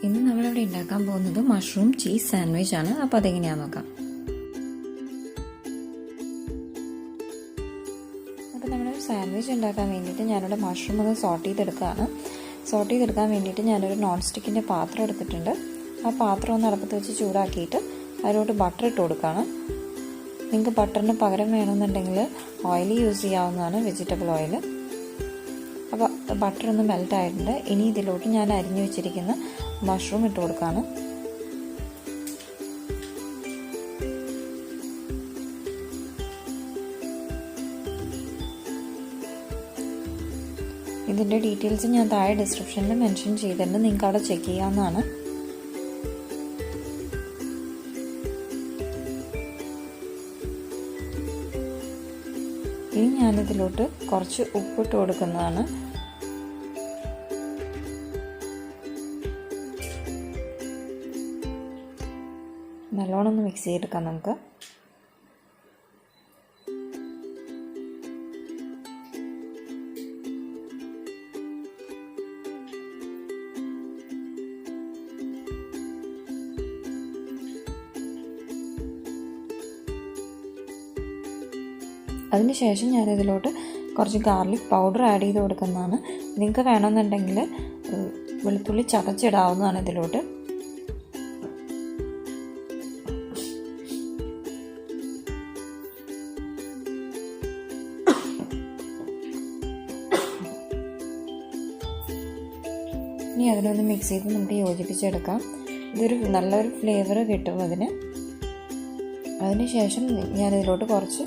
ഇന്ന് നമ്മളിവിടെ ഉണ്ടാക്കാൻ പോകുന്നത് മഷ്റൂം ചീസ് സാൻഡ്വിച്ച് ആണ്. അപ്പോൾ അതെങ്ങനെയാണെന്ന് നോക്കാം. അപ്പോൾ നമ്മൾ സാൻഡ്വിച്ച് ഉണ്ടാക്കാൻ വേണ്ടിയിട്ട് ഞാനിവിടെ മഷ്റൂം ഒന്ന് സോട്ട് ചെയ്തെടുക്കുകയാണ്. സോട്ട് ചെയ്തെടുക്കാൻ വേണ്ടിയിട്ട് ഞാനൊരു നോൺ സ്റ്റിക്കിൻ്റെ പാത്രം എടുത്തിട്ടുണ്ട്. ആ പാത്രം ഒന്ന് അടുപ്പത്ത് വെച്ച് ചൂടാക്കിയിട്ട് അതിലോട്ട് ബട്ടർ ഇട്ട് കൊടുക്കുകയാണ്. നിങ്ങൾക്ക് ബട്ടറിന് പകരം വേണമെന്നുണ്ടെങ്കിൽ ഓയിൽ യൂസ് ചെയ്യാവുന്നതാണ്, വെജിറ്റബിൾ ഓയിൽ. അപ്പോൾ ബട്ടർ ഒന്ന് മെൽറ്റ് ആയിട്ടുണ്ട്. ഇനി ഇതിലോട്ട് ഞാൻ അരിഞ്ഞു വെച്ചിരിക്കുന്ന മഷ്റൂം ഇട്ട് കൊടുക്കുകയാണ്. ഇതിൻ്റെ ഡീറ്റെയിൽസ് ഞാൻ താഴെ ഡിസ്ക്രിപ്ഷനിൽ മെൻഷൻ ചെയ്തിട്ടുണ്ട്, നിങ്ങൾക്ക് അവിടെ ചെക്ക് ചെയ്യാവുന്നതാണ്. ഇനി ഞാനിതിലോട്ട് കുറച്ച് ഉപ്പിട്ട് കൊടുക്കുന്നതാണ്. നല്ലോണം ഒന്ന് മിക്സ് ചെയ്തെടുക്കാം നമുക്ക്. അതിനുശേഷം ഞാനിതിലോട്ട് കുറച്ച് ഗാർലിക് പൗഡർ ആഡ് ചെയ്ത് കൊടുക്കുന്നതാണ്. നിങ്ങൾക്ക് വേണമെന്നുണ്ടെങ്കിൽ വെളുത്തുള്ളി ചതച്ചിടാവുന്നതാണ് ഇതിലോട്ട്. ഇനി അതിനൊന്ന് മിക്സ് ചെയ്ത് നമുക്ക് യോജിപ്പിച്ചെടുക്കാം. ഇതൊരു നല്ലൊരു ഫ്ലേവർ കിട്ടും അതിന്. അതിനുശേഷം ഞാനിതിലോട്ട് കുറച്ച്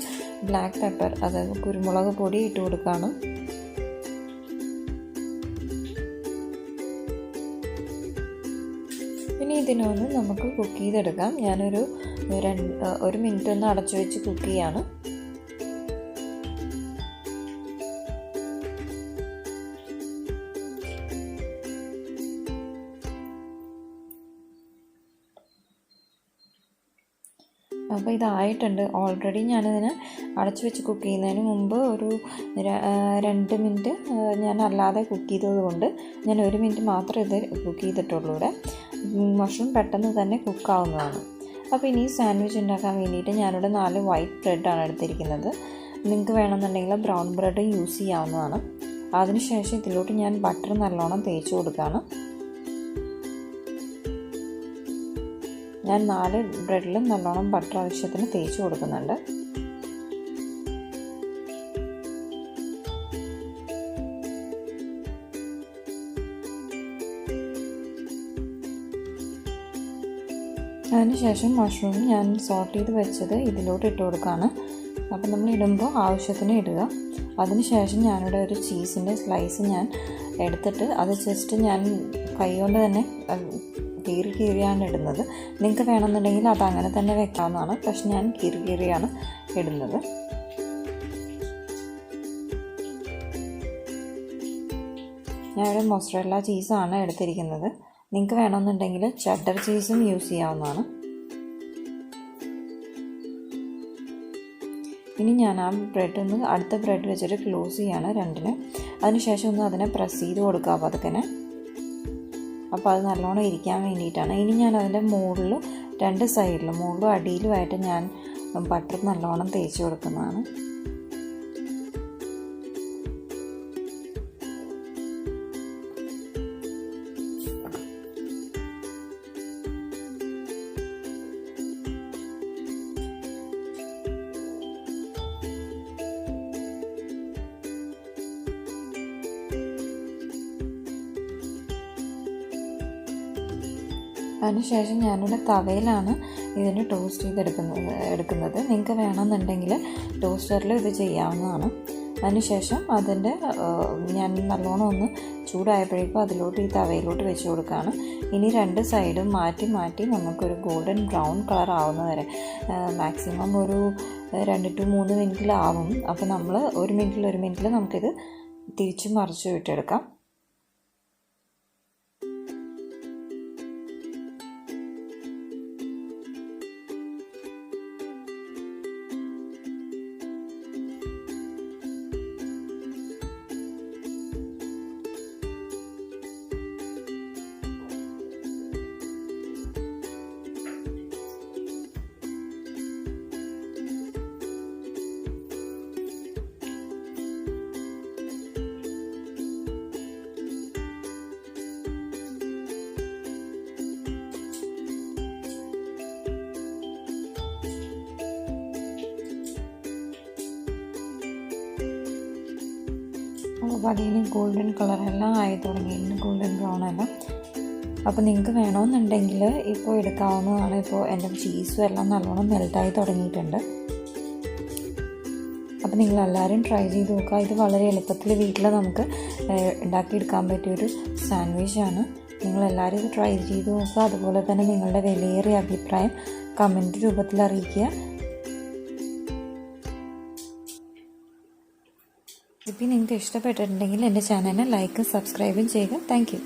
ബ്ലാക്ക് പെപ്പർ, അതായത് കുരുമുളക് പൊടി ഇട്ട് കൊടുക്കുകയാണ്. ഇനി ഇതിനൊന്ന് നമുക്ക് കുക്ക് ചെയ്തെടുക്കാം. ഞാനൊരു 1 മിനിറ്റ് ഒന്ന് അടച്ചു വെച്ച് കുക്ക് ചെയ്യാണ്. അപ്പോൾ ഇതായിട്ടുണ്ട് ഓൾറെഡി. ഞാനിതിനെ അടച്ചു വെച്ച് കുക്ക് ചെയ്യുന്നതിന് മുമ്പ് ഒരു 2 മിനിറ്റ് ഞാൻ അല്ലാതെ കുക്ക് ചെയ്തത് കൊണ്ട് ഞാൻ 1 മിനിറ്റ് മാത്രമേ ഇത് കുക്ക് ചെയ്തിട്ടുള്ളൂ. ഇവിടെ മഷ്റൂം പെട്ടെന്ന് തന്നെ കുക്കാവുന്നതാണ്. അപ്പോൾ ഇനി സാൻഡ്വിച്ച് ഉണ്ടാക്കാൻ വേണ്ടിയിട്ട് ഞാനിവിടെ 4 വൈറ്റ് ബ്രെഡാണ് എടുത്തിരിക്കുന്നത്. നിങ്ങൾക്ക് വേണമെന്നുണ്ടെങ്കിൽ ബ്രൗൺ ബ്രെഡ് യൂസ് ചെയ്യാവുന്നതാണ്. അതിനുശേഷം ഇതിലോട്ട് ഞാൻ ബട്ടർ നല്ലോണം തേച്ച് കൊടുക്കുകയാണ്. ഞാൻ 4 ബ്രെഡിലും നല്ലോണം ബട്ടർ ആവശ്യത്തിന് തേച്ച് കൊടുക്കുന്നുണ്ട്. അതിനുശേഷം മഷ്റൂം ഞാൻ സോട്ട് ചെയ്ത് വെച്ചത് ഇതിലോട്ട് ഇട്ട് കൊടുക്കുകയാണ്. അപ്പം നമ്മൾ ഇടുമ്പോൾ ആവശ്യത്തിന് ഇടുക. അതിനുശേഷം ഞാനിവിടെ ഒരു ചീസിൻ്റെ സ്ലൈസ് ഞാൻ എടുത്തിട്ട് അത് ജസ്റ്റ് ഞാൻ കൈകൊണ്ട് തന്നെ കീറിയാണ് ഇടുന്നത്. നിങ്ങൾക്ക് വേണമെന്നുണ്ടെങ്കിൽ അത് അങ്ങനെ തന്നെ വെക്കാവുന്നതാണ്. പക്ഷെ ഞാൻ കീറിയാണ് ഇടുന്നത്. ഞാനിവിടെ മൊസറല്ല ചീസാണ് എടുത്തിരിക്കുന്നത്. നിങ്ങൾക്ക് വേണമെന്നുണ്ടെങ്കിൽ ചഡ്ഡർ ചീസും യൂസ് ചെയ്യാവുന്നതാണ്. ഇനി ഞാൻ ആ ബ്രെഡ് ഒന്ന് അടുത്ത ബ്രെഡ് വെച്ചിട്ട് ക്ലോസ് ചെയ്യാണ് രണ്ടിന്. അതിനുശേഷം ഒന്ന് അതിനെ പ്രസ് ചെയ്ത് കൊടുക്കുക പതുക്കനെ. അപ്പോൾ അത് നല്ലോണം ഇരിക്കാൻ വേണ്ടിയിട്ടാണ്. ഇനി ഞാൻ അതിൻ്റെ മുകളിലും 2 സൈഡിലും മുകളിലും അടിയിലുമായിട്ട് ഞാൻ ബട്ടർ നല്ലോണം തേച്ച് കൊടുക്കുന്നതാണ്. അതിനുശേഷം ഞാനിവിടെ തവയിലാണ് ഇതിന് ടോസ്റ്റ് എടുക്കുന്നത്. നിങ്ങൾക്ക് വേണമെന്നുണ്ടെങ്കിൽ ടോസ്റ്ററിൽ ഇത് ചെയ്യാവുന്നതാണ്. അതിനുശേഷം അതിൻ്റെ ഞാൻ നല്ലോണം ഒന്ന് ചൂടായപ്പോഴേക്കും അതിലോട്ട് ഈ തവയിലോട്ട് വെച്ച് കൊടുക്കുകയാണ്. ഇനി 2 സൈഡും മാറ്റി മാറ്റി നമുക്കൊരു ഗോൾഡൻ ബ്രൗൺ കളർ ആവുന്ന വരെ മാക്സിമം ഒരു 2 to 3 മിനിറ്റിലാവും. അപ്പോൾ നമ്മൾ 1 മിനിറ്റിൽ നമുക്കിത് തിരിച്ചു മറിച്ച് വിട്ടെടുക്കാം. അപ്പോൾ അതിന് ഗോൾഡൻ കളറെല്ലാം ആയി തുടങ്ങി, ഗോൾഡൻ ബ്രൗൺ എല്ലാം. അപ്പോൾ നിങ്ങൾക്ക് വേണമെന്നുണ്ടെങ്കിൽ ഇപ്പോൾ എടുക്കാവുന്നതാണ്. ഇപ്പോൾ എൻ്റെ ചീസും എല്ലാം നല്ലോണം മെൽറ്റായി തുടങ്ങിയിട്ടുണ്ട്. അപ്പോൾ നിങ്ങളെല്ലാവരും ട്രൈ ചെയ്ത് നോക്കുക. ഇത് വളരെ എളുപ്പത്തിൽ വീട്ടിൽ നമുക്ക് ഉണ്ടാക്കിയെടുക്കാൻ പറ്റിയൊരു സാൻഡ്വിച്ചാണ്. നിങ്ങളെല്ലാവരും ഇത് ട്രൈ ചെയ്ത് നോക്കുക. അതുപോലെ തന്നെ നിങ്ങളുടെ വിലയേറിയ അഭിപ്രായം കമൻറ്റ് രൂപത്തിൽ അറിയിക്കുക. റെസിപ്പി നിങ്ങൾക്ക് ഇഷ്ടപ്പെട്ടിട്ടുണ്ടെങ്കിൽ എൻ്റെ ചാനലിനെ ലൈക്കും സബ്സ്ക്രൈബും ചെയ്യുക. Thank you.